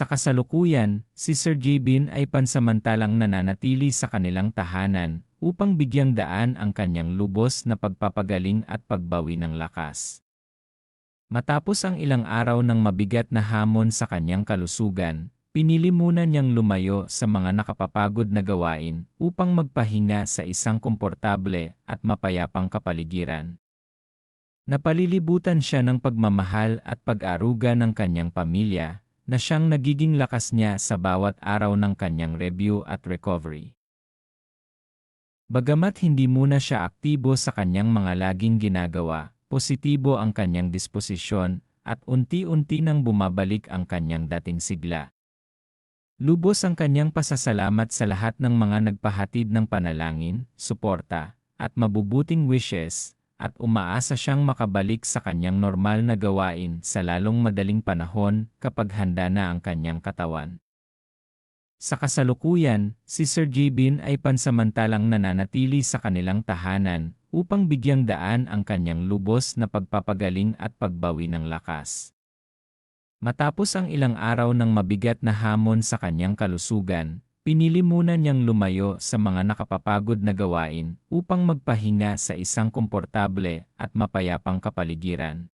Sa kasalukuyan, si Sir Jabin ay pansamantalang nananatili sa kanilang tahanan upang bigyang daan ang kanyang lubos na pagpapagaling at pagbawi ng lakas. Matapos ang ilang araw ng mabigat na hamon sa kanyang kalusugan, pinili muna niyang lumayo sa mga nakapapagod na gawain upang magpahinga sa isang komportable at mapayapang kapaligiran. Napalilibutan siya ng pagmamahal at pag-aruga ng kanyang pamilya, na siyang nagiging lakas niya sa bawat araw ng kanyang review at recovery. Bagamat hindi muna siya aktibo sa kanyang mga laging ginagawa, positibo ang kanyang disposisyon at unti-unti nang bumabalik ang kanyang dating sigla. Lubos ang kanyang pasasalamat sa lahat ng mga nagpahatid ng panalangin, suporta, at mabubuting wishes, at umaasa siyang makabalik sa kanyang normal na gawain sa lalong madaling panahon kapag handa na ang kanyang katawan. Sa kasalukuyan, si Sir Jabin ay pansamantalang nananatili sa kanilang tahanan upang bigyang daan ang kanyang lubos na pagpapagaling at pagbawi ng lakas. Matapos ang ilang araw ng mabigat na hamon sa kanyang kalusugan, pinili muna niyang lumayo sa mga nakapapagod na gawain upang magpahinga sa isang komportable at mapayapang kapaligiran.